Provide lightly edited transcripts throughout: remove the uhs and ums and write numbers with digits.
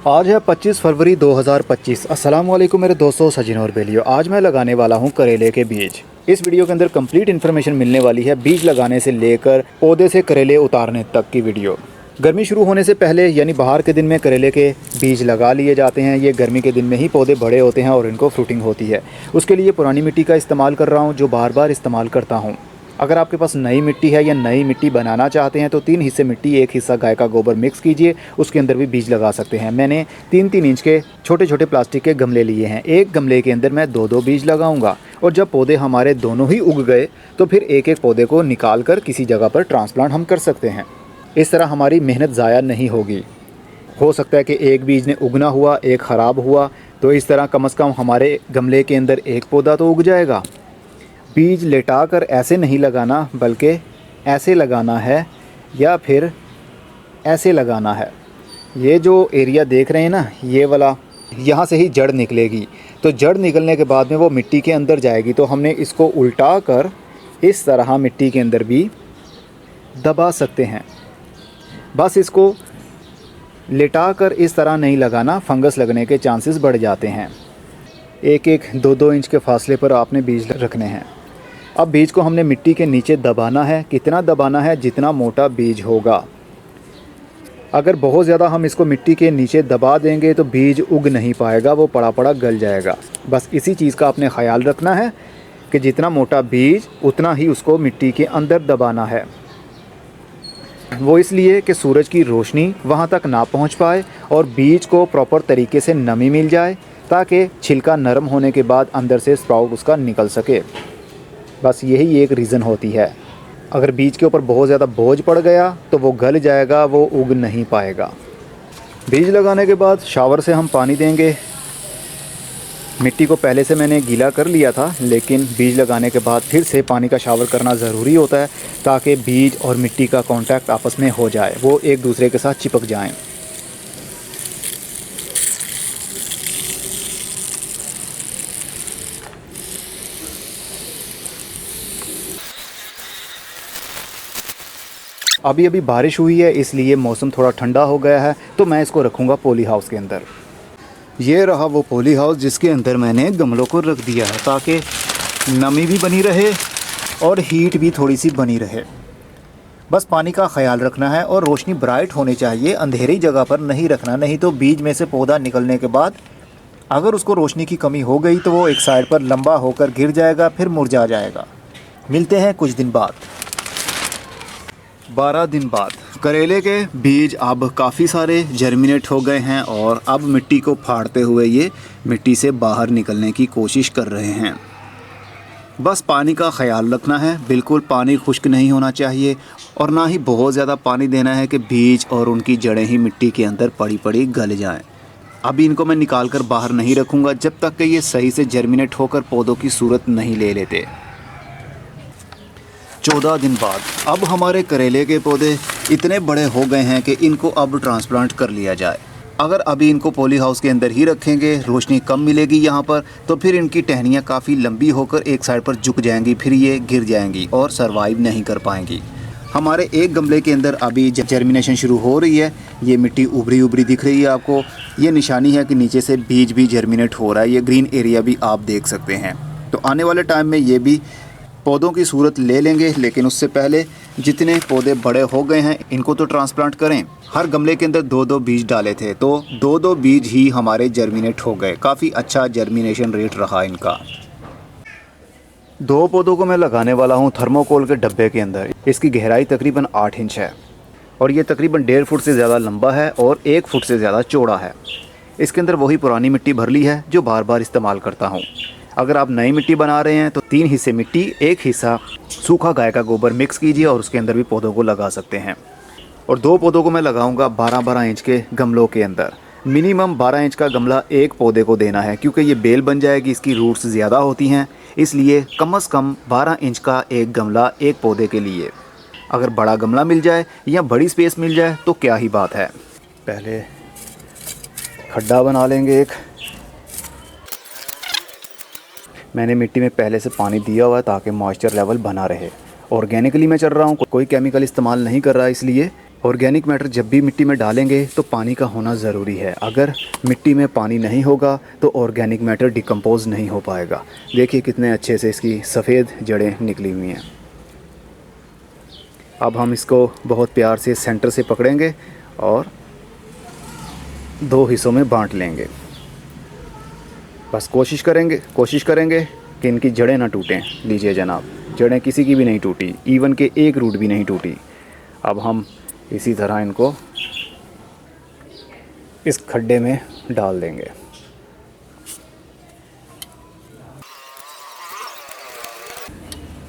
आज है 25 फरवरी 2025। अस्सलाम वालेकुम मेरे दोस्तों, सजिन और बेलियो। आज मैं लगाने वाला हूं करेले के बीज। इस वीडियो के अंदर कंप्लीट इन्फॉर्मेशन मिलने वाली है, बीज लगाने से लेकर पौधे से करेले उतारने तक की वीडियो। गर्मी शुरू होने से पहले यानी बाहर के दिन में करेले के बीज लगा लिए जाते हैं। ये गर्मी के दिन में ही पौधे बड़े होते हैं और इनको फ्रूटिंग होती है। उसके लिए पुरानी मिट्टी का इस्तेमाल कर रहा हूँ, जो बार बार इस्तेमाल करता हूँ। अगर आपके पास नई मिट्टी है या नई मिट्टी बनाना चाहते हैं तो 3 हिस्से मिट्टी, 1 हिस्सा गाय का गोबर मिक्स कीजिए, उसके अंदर भी बीज लगा सकते हैं। मैंने 3-3 इंच के छोटे छोटे प्लास्टिक के गमले लिए हैं। एक गमले के अंदर मैं 2-2 बीज लगाऊंगा और जब पौधे हमारे दोनों ही उग गए तो फिर एक एक पौधे को निकाल कर किसी जगह पर ट्रांसप्लांट हम कर सकते हैं। इस तरह हमारी मेहनत ज़ाया नहीं होगी। हो सकता है कि एक बीज ने उगना हुआ, एक ख़राब हुआ, तो इस तरह कम से कम हमारे गमले के अंदर एक पौधा तो उग जाएगा। बीज लेटा कर ऐसे नहीं लगाना, बल्कि ऐसे लगाना है या फिर ऐसे लगाना है। ये जो एरिया देख रहे हैं ना, ये वाला, यहाँ से ही जड़ निकलेगी। तो जड़ निकलने के बाद में वो मिट्टी के अंदर जाएगी। तो हमने इसको उल्टा कर इस तरह मिट्टी के अंदर भी दबा सकते हैं। बस इसको लेटा कर इस तरह नहीं लगाना, फंगस लगने के चांसेस बढ़ जाते हैं। 1-1, 2-2 इंच के फासले पर आपने बीज रखने हैं। अब बीज को हमने मिट्टी के नीचे दबाना है। कितना दबाना है? जितना मोटा बीज होगा। अगर बहुत ज़्यादा हम इसको मिट्टी के नीचे दबा देंगे तो बीज उग नहीं पाएगा, वो पड़ा पड़ा गल जाएगा। बस इसी चीज़ का आपने ख्याल रखना है कि जितना मोटा बीज उतना ही उसको मिट्टी के अंदर दबाना है। वो इसलिए कि सूरज की रोशनी वहाँ तक ना पहुँच पाए और बीज को प्रॉपर तरीके से नमी मिल जाए, ताकि छिलका नरम होने के बाद अंदर से स्प्राउट उसका निकल सके। बस यही एक रीज़न होती है। अगर बीज के ऊपर बहुत ज़्यादा बोझ पड़ गया तो वो गल जाएगा, वो उग नहीं पाएगा। बीज लगाने के बाद शावर से हम पानी देंगे। मिट्टी को पहले से मैंने गीला कर लिया था, लेकिन बीज लगाने के बाद फिर से पानी का शावर करना ज़रूरी होता है, ताकि बीज और मिट्टी का कांटेक्ट आपस में हो जाए, वो एक दूसरे के साथ चिपक जाएं। अभी अभी बारिश हुई है, इसलिए मौसम थोड़ा ठंडा हो गया है, तो मैं इसको रखूँगा पॉली हाउस के अंदर। ये रहा वो पॉली हाउस जिसके अंदर मैंने गमलों को रख दिया है, ताकि नमी भी बनी रहे और हीट भी थोड़ी सी बनी रहे। बस पानी का ख्याल रखना है और रोशनी ब्राइट होनी चाहिए, अंधेरी जगह पर नहीं रखना, नहीं तो बीज में से पौधा निकलने के बाद अगर उसको रोशनी की कमी हो गई तो वो एक साइड पर लंबा होकर गिर जाएगा, फिर मुरझा जाएगा। मिलते हैं कुछ दिन बाद। 12 दिन बाद करेले के बीज अब काफ़ी सारे जर्मिनेट हो गए हैं और अब मिट्टी को फाड़ते हुए ये मिट्टी से बाहर निकलने की कोशिश कर रहे हैं। बस पानी का ख्याल रखना है, बिल्कुल पानी खुश्क नहीं होना चाहिए और ना ही बहुत ज़्यादा पानी देना है कि बीज और उनकी जड़ें ही मिट्टी के अंदर पड़ी पड़ी गल जाएं। अभी इनको मैं निकाल कर बाहर नहीं रखूँगा जब तक कि ये सही से जर्मिनेट होकर पौधों की सूरत नहीं ले लेते। 14 दिन बाद अब हमारे करेले के पौधे इतने बड़े हो गए हैं कि इनको अब ट्रांसप्लांट कर लिया जाए। अगर अभी इनको पॉली हाउस के अंदर ही रखेंगे, रोशनी कम मिलेगी यहाँ पर, तो फिर इनकी टहनियाँ काफ़ी लंबी होकर एक साइड पर झुक जाएंगी, फिर ये गिर जाएंगी और सरवाइव नहीं कर पाएंगी। हमारे एक गमले के अंदर अभी जर्मिनेशन शुरू हो रही है। ये मिट्टी उभरी उभरी दिख रही है आपको, ये निशानी है कि नीचे से बीज भी जर्मिनेट हो रहा है। ये ग्रीन एरिया भी आप देख सकते हैं। तो आने वाले टाइम में ये भी पौधों की सूरत ले लेंगे, लेकिन उससे पहले जितने पौधे बड़े हो गए हैं इनको तो ट्रांसप्लांट करें। हर गमले के अंदर 2-2 बीज डाले थे, तो 2-2 बीज ही हमारे जर्मिनेट हो गए। काफ़ी अच्छा जर्मिनेशन रेट रहा इनका। 2 पौधों को मैं लगाने वाला हूँ थर्मोकोल के डब्बे के अंदर। इसकी गहराई तकरीबन 8 इंच है और ये तकरीबन 1.5 फुट से ज़्यादा लंबा है और 1 फुट से ज़्यादा चौड़ा है। इसके अंदर वही पुरानी मिट्टी भर ली है जो बार बार इस्तेमाल करता हूँ। अगर आप नई मिट्टी बना रहे हैं तो 3 हिस्से मिट्टी, 1 हिस्सा सूखा गाय का गोबर मिक्स कीजिए और उसके अंदर भी पौधों को लगा सकते हैं। और 2 पौधों को मैं लगाऊंगा 12-12 इंच के गमलों के अंदर। मिनिमम 12 इंच का गमला एक पौधे को देना है, क्योंकि ये बेल बन जाएगी, इसकी रूट्स ज़्यादा होती हैं, इसलिए कम से कम 12 इंच का एक गमला एक पौधे के लिए। अगर बड़ा गमला मिल जाए या बड़ी स्पेस मिल जाए तो क्या ही बात है। पहले खड्डा बना लेंगे एक। मैंने मिट्टी में पहले से पानी दिया हुआ है ताकि मॉइस्चर लेवल बना रहे। ऑर्गेनिकली मैं चल रहा हूँ, कोई केमिकल इस्तेमाल नहीं कर रहा, इसलिए ऑर्गेनिक मैटर जब भी मिट्टी में डालेंगे तो पानी का होना ज़रूरी है। अगर मिट्टी में पानी नहीं होगा तो ऑर्गेनिक मैटर डिकम्पोज नहीं हो पाएगा। देखिए कितने अच्छे से इसकी सफ़ेद जड़ें निकली हुई हैं। अब हम इसको बहुत प्यार से सेंटर से पकड़ेंगे और 2 हिस्सों में बांट लेंगे। बस कोशिश करेंगे कि इनकी जड़ें ना टूटें। लीजिए जनाब, जड़ें किसी की भी नहीं टूटी, इवन के एक रूट भी नहीं टूटी। अब हम इसी तरह इनको इस खड्डे में डाल देंगे।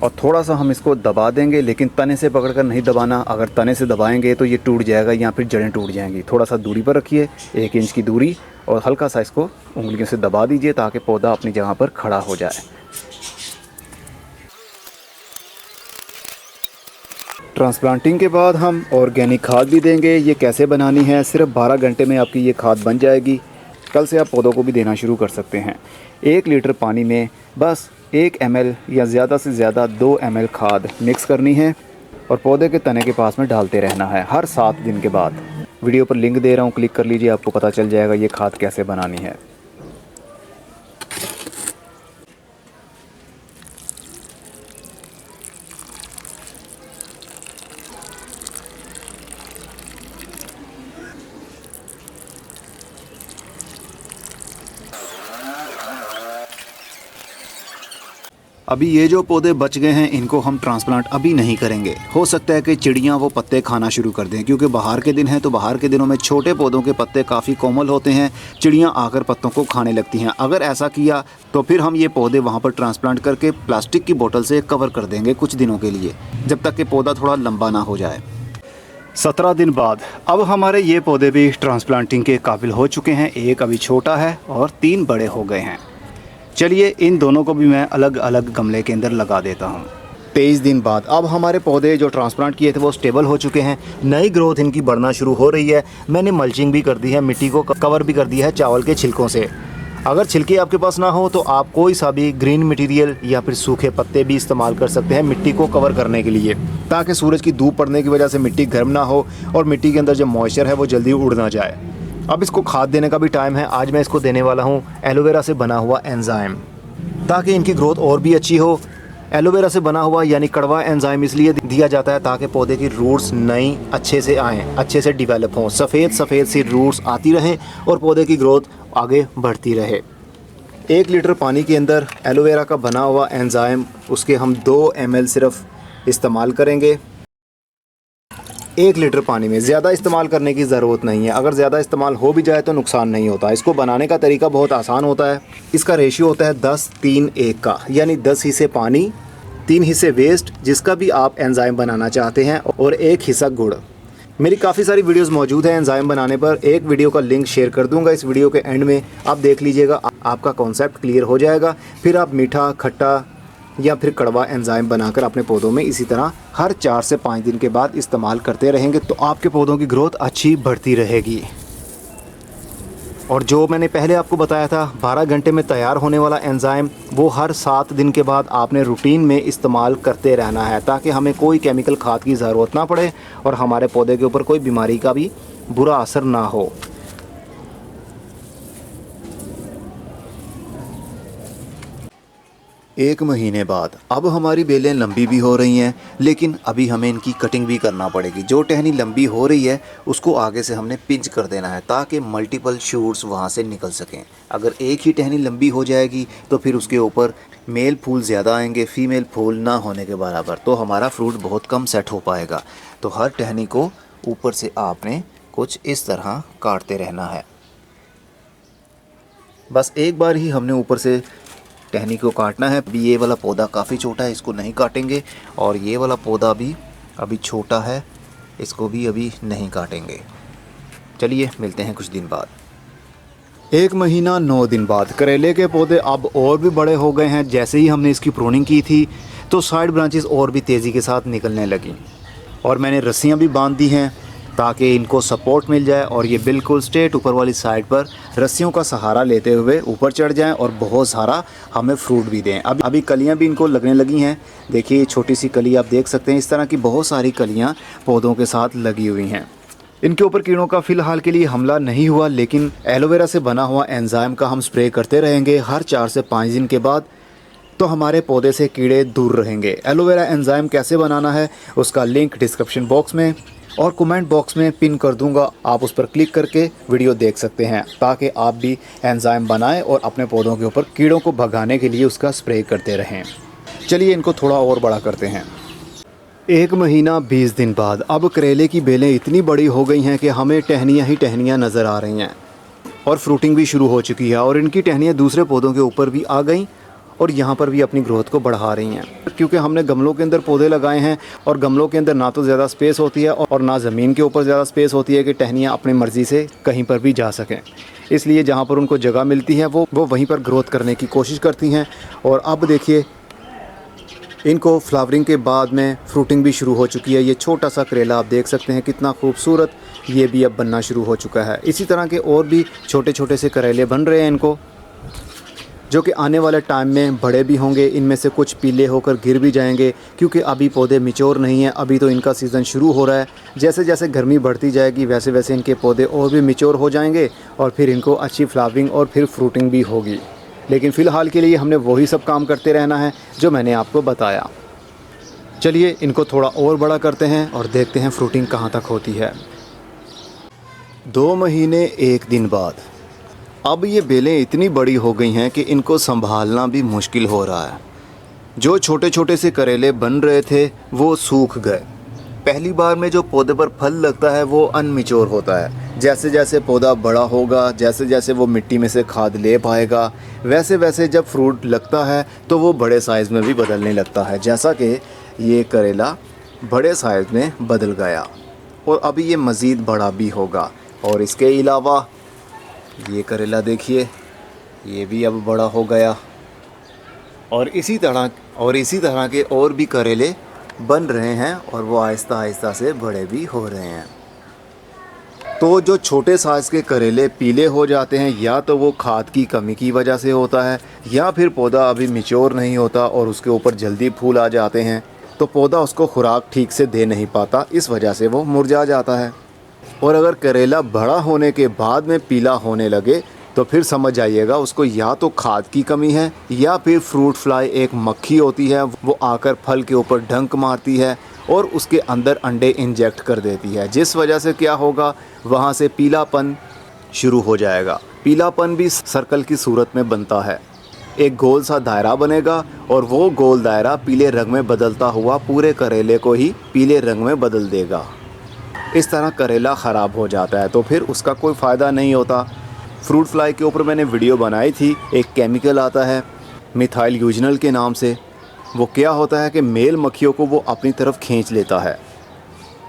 और थोड़ा सा हम इसको दबा देंगे, लेकिन तने से पकड़कर नहीं दबाना। अगर तने से दबाएंगे तो ये टूट जाएगा या फिर जड़ें टूट जाएंगी। थोड़ा सा दूरी पर रखिए, 1 इंच की दूरी, और हल्का सा इसको उंगलियों से दबा दीजिए ताकि पौधा अपनी जगह पर खड़ा हो जाए। ट्रांसप्लांटिंग के बाद हम ऑर्गेनिक खाद भी देंगे। ये कैसे बनानी है, सिर्फ 12 घंटे में आपकी ये खाद बन जाएगी। कल से आप पौधों को भी देना शुरू कर सकते हैं। 1 लीटर पानी में बस 1 ml या ज़्यादा से ज़्यादा 2 ml खाद मिक्स करनी है और पौधे के तने के पास में डालते रहना है हर 7 दिन के बाद। वीडियो पर लिंक दे रहा हूँ, क्लिक कर लीजिए, आपको पता चल जाएगा ये खाद कैसे बनानी है। अभी ये जो पौधे बच गए हैं इनको हम ट्रांसप्लांट अभी नहीं करेंगे। हो सकता है कि चिड़ियाँ वो पत्ते खाना शुरू कर दें, क्योंकि बाहर के दिन है तो बाहर के दिनों में छोटे पौधों के पत्ते काफ़ी कोमल होते हैं, चिड़ियाँ आकर पत्तों को खाने लगती हैं। अगर ऐसा किया तो फिर हम ये पौधे वहाँ पर ट्रांसप्लांट करके प्लास्टिक की बोतल से कवर कर देंगे कुछ दिनों के लिए, जब तक कि पौधा थोड़ा लंबा ना हो जाए। 17 दिन बाद अब हमारे ये पौधे भी ट्रांसप्लांटिंग के काबिल हो चुके हैं। एक अभी छोटा है और 3 बड़े हो गए हैं। चलिए इन दोनों को भी मैं अलग अलग गमले के अंदर लगा देता हूँ। 23 दिन बाद अब हमारे पौधे जो ट्रांसप्लांट किए थे वो स्टेबल हो चुके हैं। नई ग्रोथ इनकी बढ़ना शुरू हो रही है। मैंने मल्चिंग भी कर दी है, मिट्टी को कवर भी कर दिया है चावल के छिलकों से। अगर छिलके आपके पास ना हो तो आप कोई सा भी ग्रीन मटेरियल या फिर सूखे पत्ते भी इस्तेमाल कर सकते हैं मिट्टी को कवर करने के लिए, ताकि सूरज की धूप पड़ने की वजह से मिट्टी गर्म ना हो और मिट्टी के अंदर जो मॉइस्चर है वो जल्दी उड़ ना जाए। अब इसको खाद देने का भी टाइम है। आज मैं इसको देने वाला हूँ एलोवेरा से बना हुआ एंजाइम, ताकि इनकी ग्रोथ और भी अच्छी हो। एलोवेरा से बना हुआ यानी कड़वा एंजाइम इसलिए दिया जाता है ताकि पौधे की रूट्स नई अच्छे से आएँ, अच्छे से डेवलप हों, सफ़ेद सी रूट्स आती रहें और पौधे की ग्रोथ आगे बढ़ती रहे। 1 लीटर पानी के अंदर एलोवेरा का बना हुआ एंजाइम, उसके हम 2 ml सिर्फ इस्तेमाल करेंगे 1 लीटर पानी में। ज़्यादा इस्तेमाल करने की ज़रूरत नहीं है। अगर ज़्यादा इस्तेमाल हो भी जाए तो नुकसान नहीं होता। इसको बनाने का तरीका बहुत आसान होता है। इसका रेशियो होता है 10-3-1 का, यानी 10 हिस्से पानी, 3 हिस्से वेस्ट जिसका भी आप एंजाइम बनाना चाहते हैं, और 1 हिस्सा गुड़। मेरी काफ़ी सारी वीडियोस मौजूद हैं एंजाइम बनाने पर। एक वीडियो का लिंक शेयर कर दूंगा इस वीडियो के एंड में, आप देख लीजिएगा, आपका कॉन्सेप्ट क्लियर हो जाएगा। फिर आप मीठा, खट्टा या फिर कड़वा एंजाइम बनाकर अपने पौधों में इसी तरह हर 4 से 5 दिन के बाद इस्तेमाल करते रहेंगे तो आपके पौधों की ग्रोथ अच्छी बढ़ती रहेगी। और जो मैंने पहले आपको बताया था 12 घंटे में तैयार होने वाला एंजाइम, वो हर 7 दिन के बाद आपने रूटीन में इस्तेमाल करते रहना है, ताकि हमें कोई केमिकल खाद की ज़रूरत ना पड़े और हमारे पौधे के ऊपर कोई बीमारी का भी बुरा असर ना हो। एक महीने बाद अब हमारी बेलें लंबी भी हो रही हैं, लेकिन अभी हमें इनकी कटिंग भी करना पड़ेगी। जो टहनी लंबी हो रही है उसको आगे से हमने पिंच कर देना है ताकि मल्टीपल शूट्स वहाँ से निकल सकें। अगर एक ही टहनी लंबी हो जाएगी तो फिर उसके ऊपर मेल फूल ज़्यादा आएंगे, फीमेल फूल ना होने के बराबर, तो हमारा फ्रूट बहुत कम सेट हो पाएगा। तो हर टहनी को ऊपर से आपने कुछ इस तरह काटते रहना है। बस एक बार ही हमने ऊपर से टहनी को काटना है। अभी ये वाला पौधा काफ़ी छोटा है, इसको नहीं काटेंगे, और ये वाला पौधा भी अभी छोटा है, इसको भी अभी नहीं काटेंगे। चलिए मिलते हैं कुछ दिन बाद। 1 महीना 9 दिन बाद करेले के पौधे अब और भी बड़े हो गए हैं। जैसे ही हमने इसकी प्रूनिंग की थी तो साइड ब्रांचेस और भी तेज़ी के साथ निकलने लगी और मैंने रस्सियाँ भी बांध दी हैं ताकि इनको सपोर्ट मिल जाए और ये बिल्कुल स्ट्रेट ऊपर वाली साइड पर रस्सियों का सहारा लेते हुए ऊपर चढ़ जाएं और बहुत सारा हमें फ्रूट भी दें। अभी कलियां भी इनको लगने लगी हैं। देखिए ये छोटी सी कली आप देख सकते हैं, इस तरह की बहुत सारी कलियां पौधों के साथ लगी हुई हैं। इनके ऊपर कीड़ों का फ़िलहाल के लिए हमला नहीं हुआ, लेकिन एलोवेरा से बना हुआ एंजाइम का हम स्प्रे करते रहेंगे हर 4 से 5 दिन के बाद, तो हमारे पौधे से कीड़े दूर रहेंगे। एलोवेरा एंजाइम कैसे बनाना है उसका लिंक डिस्क्रिप्शन बॉक्स में और कमेंट बॉक्स में पिन कर दूंगा, आप उस पर क्लिक करके वीडियो देख सकते हैं ताकि आप भी एंजाइम बनाएं और अपने पौधों के ऊपर कीड़ों को भगाने के लिए उसका स्प्रे करते रहें। चलिए इनको थोड़ा और बड़ा करते हैं। 1 महीना 20 दिन बाद अब करेले की बेलें इतनी बड़ी हो गई हैं कि हमें टहनियाँ ही टहनियाँ नज़र आ रही हैं और फ्रूटिंग भी शुरू हो चुकी है और इनकी टहनियाँ दूसरे पौधों के ऊपर भी आ गई और यहाँ पर भी अपनी ग्रोथ को बढ़ा रही हैं। क्योंकि हमने गमलों के अंदर पौधे लगाए हैं और गमलों के अंदर ना तो ज़्यादा स्पेस होती है और ना ज़मीन के ऊपर ज़्यादा स्पेस होती है कि टहनियाँ अपनी मर्ज़ी से कहीं पर भी जा सकें। इसलिए जहाँ पर उनको जगह मिलती है वो वहीं पर ग्रोथ करने की कोशिश करती हैं। और अब देखिए इनको फ्लावरिंग के बाद में फ्रूटिंग भी शुरू हो चुकी है। ये छोटा सा करेला आप देख सकते हैं कितना खूबसूरत ये भी अब बनना शुरू हो चुका है। इसी तरह के और भी छोटे छोटे से करेले बन रहे हैं इनको, जो कि आने वाले टाइम में बड़े भी होंगे। इनमें से कुछ पीले होकर गिर भी जाएंगे क्योंकि अभी पौधे मैच्योर नहीं हैं, अभी तो इनका सीज़न शुरू हो रहा है। जैसे जैसे गर्मी बढ़ती जाएगी वैसे वैसे इनके पौधे और भी मैच्योर हो जाएंगे और फिर इनको अच्छी फ्लावरिंग और फिर फ्रूटिंग भी होगी। लेकिन फ़िलहाल के लिए हमने वही सब काम करते रहना है जो मैंने आपको बताया। चलिए इनको थोड़ा और बड़ा करते हैं और देखते हैं फ्रूटिंग कहाँ तक होती है। 2 महीने 1 दिन बाद अब ये बेलें इतनी बड़ी हो गई हैं कि इनको संभालना भी मुश्किल हो रहा है। जो छोटे छोटे से करेले बन रहे थे वो सूख गए। पहली बार में जो पौधे पर फल लगता है वो अनमिच्योर होता है। जैसे जैसे पौधा बड़ा होगा, जैसे जैसे वो मिट्टी में से खाद ले पाएगा, वैसे वैसे जब फ्रूट लगता है तो वो बड़े साइज़ में भी बदलने लगता है। जैसा कि ये करेला बड़े साइज़ में बदल गया और अभी ये मज़ीद बड़ा भी होगा। और इसके अलावा ये करेला देखिए ये भी अब बड़ा हो गया और इसी तरह के और भी करेले बन रहे हैं और वो आहिस्ता आहिस्ता से बड़े भी हो रहे हैं। तो जो छोटे साइज़ के करेले पीले हो जाते हैं या तो वो खाद की कमी की वजह से होता है या फिर पौधा अभी मैच्योर नहीं होता और उसके ऊपर जल्दी फूल आ जाते हैं, तो पौधा उसको खुराक ठीक से दे नहीं पाता, इस वजह से वो मुरझा जाता है। और अगर करेला बड़ा होने के बाद में पीला होने लगे तो फिर समझ जाइएगा उसको या तो खाद की कमी है या फिर फ्रूट फ्लाई एक मक्खी होती है, वो आकर फल के ऊपर डंक मारती है और उसके अंदर अंडे इंजेक्ट कर देती है, जिस वजह से क्या होगा वहाँ से पीलापन शुरू हो जाएगा। पीलापन भी सर्कल की सूरत में बनता है, एक गोल सा दायरा बनेगा और वो गोल दायरा पीले रंग में बदलता हुआ पूरे करेले को ही पीले रंग में बदल देगा। इस तरह करेला ख़राब हो जाता है तो फिर उसका कोई फ़ायदा नहीं होता। फ्रूट फ्लाई के ऊपर मैंने वीडियो बनाई थी। एक केमिकल आता है मिथाइल यूजनल के नाम से। वो क्या होता है कि मेल मक्खियों को वो अपनी तरफ खींच लेता है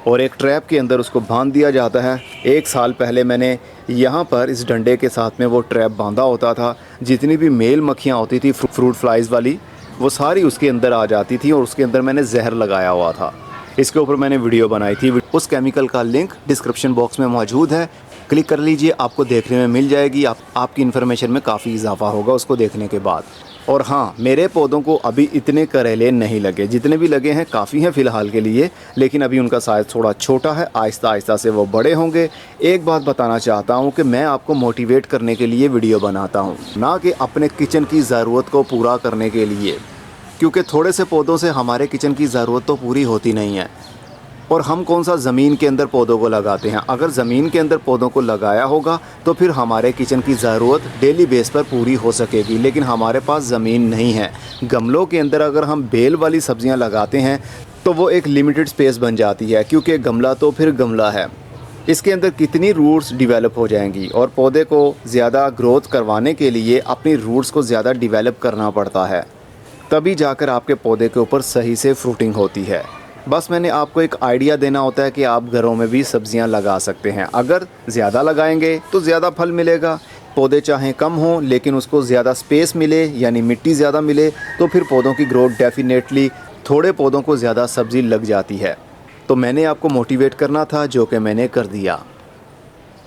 और एक ट्रैप के अंदर उसको बांध दिया जाता है। 1 साल पहले मैंने यहाँ पर इस डंडे के साथ में वो ट्रैप बांधा होता था। जितनी भी मेल मक्खियाँ होती थी फ्रूट फ्लाइज़ वाली वो सारी उसके अंदर आ जाती थी और उसके अंदर मैंने जहर लगाया हुआ था। इसके ऊपर मैंने वीडियो बनाई थी। उस केमिकल का लिंक डिस्क्रिप्शन बॉक्स में मौजूद है, क्लिक कर लीजिए, आपको देखने में मिल जाएगी। आपकी इन्फॉर्मेशन में काफ़ी इजाफा होगा उसको देखने के बाद। और हाँ, मेरे पौधों को अभी इतने करेले नहीं लगे, जितने भी लगे हैं काफ़ी हैं फ़िलहाल के लिए, लेकिन अभी उनका साइज़ थोड़ा छोटा है। आहिस्ता आहिस्ता से वो बड़े होंगे। एक बात बताना चाहता हूँ कि मैं आपको मोटिवेट करने के लिए वीडियो बनाता हूँ, ना कि अपने किचन की ज़रूरत को पूरा करने के लिए, क्योंकि थोड़े से पौधों से हमारे किचन की ज़रूरत तो पूरी होती नहीं है। और हम कौन सा ज़मीन के अंदर पौधों को लगाते हैं। अगर ज़मीन के अंदर पौधों को लगाया होगा तो फिर हमारे किचन की ज़रूरत डेली बेस पर पूरी हो सकेगी, लेकिन हमारे पास ज़मीन नहीं है। गमलों के अंदर अगर हम बेल वाली सब्ज़ियां लगाते हैं तो वो एक लिमिटेड स्पेस बन जाती है, क्योंकि गमला तो फिर गमला है, इसके अंदर कितनी रूट्स डेवलप हो जाएंगी और पौधे को ज़्यादा ग्रोथ करवाने के लिए अपनी रूट्स को ज़्यादा डेवलप करना पड़ता है, तभी जाकर आपके पौधे के ऊपर सही से फ्रूटिंग होती है। बस मैंने आपको एक आइडिया देना होता है कि आप घरों में भी सब्जियां लगा सकते हैं। अगर ज़्यादा लगाएंगे तो ज़्यादा फल मिलेगा। पौधे चाहे कम हों लेकिन उसको ज़्यादा स्पेस मिले, यानी मिट्टी ज़्यादा मिले, तो फिर पौधों की ग्रोथ डेफिनेटली, थोड़े पौधों को ज़्यादा सब्ज़ी लग जाती है। तो मैंने आपको मोटिवेट करना था, जो कि मैंने कर दिया।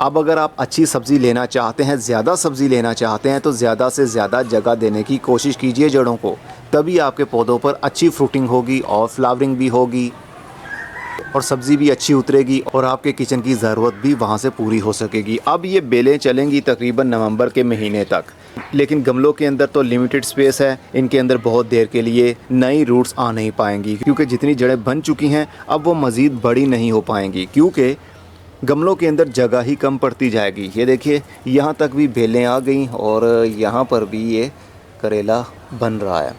अब अगर आप अच्छी सब्ज़ी लेना चाहते हैं, ज़्यादा सब्ज़ी लेना चाहते हैं, तो ज़्यादा से ज़्यादा जगह देने की कोशिश कीजिए जड़ों को, तभी आपके पौधों पर अच्छी फ्रूटिंग होगी और फ्लावरिंग भी होगी और सब्ज़ी भी अच्छी उतरेगी और आपके किचन की ज़रूरत भी वहाँ से पूरी हो सकेगी। अब ये बेलें चलेंगी तकरीबन नवंबर के महीने तक, लेकिन गमलों के अंदर तो लिमिटेड स्पेस है, इनके अंदर बहुत देर के लिए नई रूट्स आ नहीं पाएंगी, क्योंकि जितनी जड़ें बन चुकी हैं अब वो मज़ीद बड़ी नहीं हो पाएंगी, क्योंकि गमलों के अंदर जगह ही कम पड़ती जाएगी। ये देखिए, यहाँ तक भी बेलें आ गई और यहाँ पर भी ये करेला बन रहा है।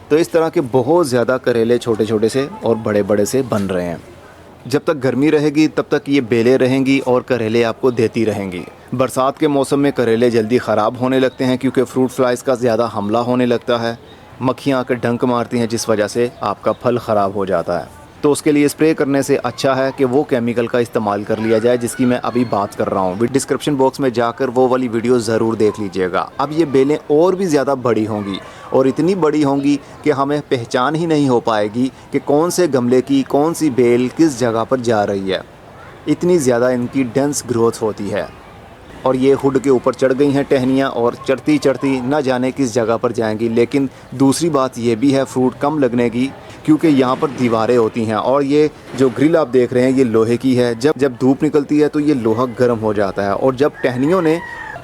तो इस तरह के बहुत ज़्यादा करेले छोटे छोटे से और बड़े बड़े से बन रहे हैं। जब तक गर्मी रहेगी तब तक ये बेलें रहेंगी और करेले आपको देती रहेंगी। बरसात के मौसम में करेले जल्दी ख़राब होने लगते हैं, क्योंकि फ्रूट फ्लाइज का ज़्यादा हमला होने लगता है, मक्खियाँ आकर डंक मारती हैं, जिस वजह से आपका फल ख़राब हो जाता है। तो उसके लिए स्प्रे करने से अच्छा है कि वो केमिकल का इस्तेमाल कर लिया जाए, जिसकी मैं अभी बात कर रहा हूँ। डिस्क्रिप्शन बॉक्स में जाकर वो वाली वीडियो ज़रूर देख लीजिएगा। अब ये बेलें और भी ज़्यादा बड़ी होंगी और इतनी बड़ी होंगी कि हमें पहचान ही नहीं हो पाएगी कि कौन से गमले की कौन सी बेल किस जगह पर जा रही है। इतनी ज़्यादा इनकी डेंस ग्रोथ होती है। और ये हुड के ऊपर चढ़ गई हैं टहनियाँ, और चढ़ती चढ़ती न जाने किस जगह पर जाएंगी। लेकिन दूसरी बात ये भी है फ्रूट कम लगने की, क्योंकि यहाँ पर दीवारें होती हैं और ये जो ग्रिल आप देख रहे हैं ये लोहे की है। जब धूप निकलती है तो ये लोहा गर्म हो जाता है, और जब टहनियों ने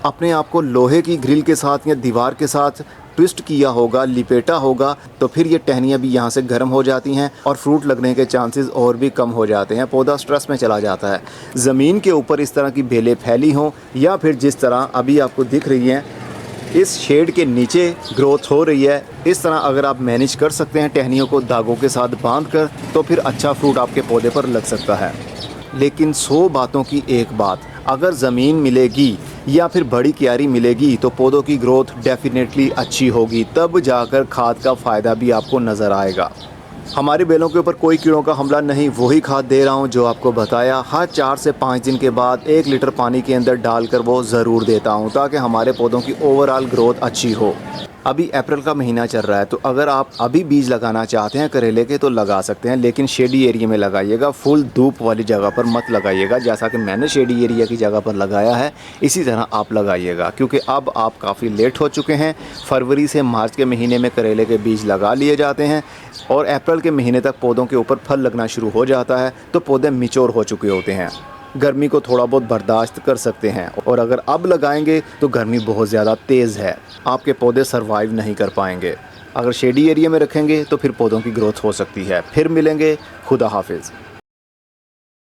अपने आप को लोहे की ग्रिल के साथ या दीवार के साथ ट्विस्ट किया होगा, लिपेटा होगा, तो फिर ये टहनियाँ भी यहाँ से गर्म हो जाती हैं और फ्रूट लगने के चांसेस और भी कम हो जाते हैं। पौधा स्ट्रेस में चला जाता है। ज़मीन के ऊपर इस तरह की बेलें फैली हों या फिर जिस तरह अभी आपको दिख रही हैं इस शेड के नीचे ग्रोथ हो रही है, इस तरह अगर आप मैनेज कर सकते हैं टहनियों को धागों के साथ बांध कर, तो फिर अच्छा फ्रूट आपके पौधे पर लग सकता है। लेकिन 100 बातों की एक बात, अगर ज़मीन मिलेगी या फिर बड़ी क्यारी मिलेगी तो पौधों की ग्रोथ डेफिनेटली अच्छी होगी, तब जाकर खाद का फ़ायदा भी आपको नज़र आएगा। हमारे बेलों के ऊपर कोई कीड़ों का हमला नहीं, वही खाद दे रहा हूँ जो आपको बताया। हर 4 से 5 दिन के बाद 1 लीटर पानी के अंदर डालकर वो ज़रूर देता हूँ, ताकि हमारे पौधों की ओवरऑल ग्रोथ अच्छी हो। अभी अप्रैल का महीना चल रहा है, तो अगर आप अभी बीज लगाना चाहते हैं करेले के तो लगा सकते हैं, लेकिन शेडी एरिया में लगाइएगा, फुल धूप वाली जगह पर मत लगाइएगा। जैसा कि मैंने शेडी एरिया की जगह पर लगाया है, इसी तरह आप लगाइएगा, क्योंकि अब आप काफ़ी लेट हो चुके हैं। फरवरी से मार्च के महीने में करेले के बीज लगा लिए जाते हैं और अप्रैल के महीने तक पौधों के ऊपर फल लगना शुरू हो जाता है, तो पौधे मैच्योर हो चुके होते हैं, गर्मी को थोड़ा बहुत बर्दाश्त कर सकते हैं। और अगर अब लगाएंगे तो गर्मी बहुत ज़्यादा तेज़ है, आपके पौधे सरवाइव नहीं कर पाएंगे। अगर शेडी एरिया में रखेंगे तो फिर पौधों की ग्रोथ हो सकती है। फिर मिलेंगे, खुदा हाफिज़।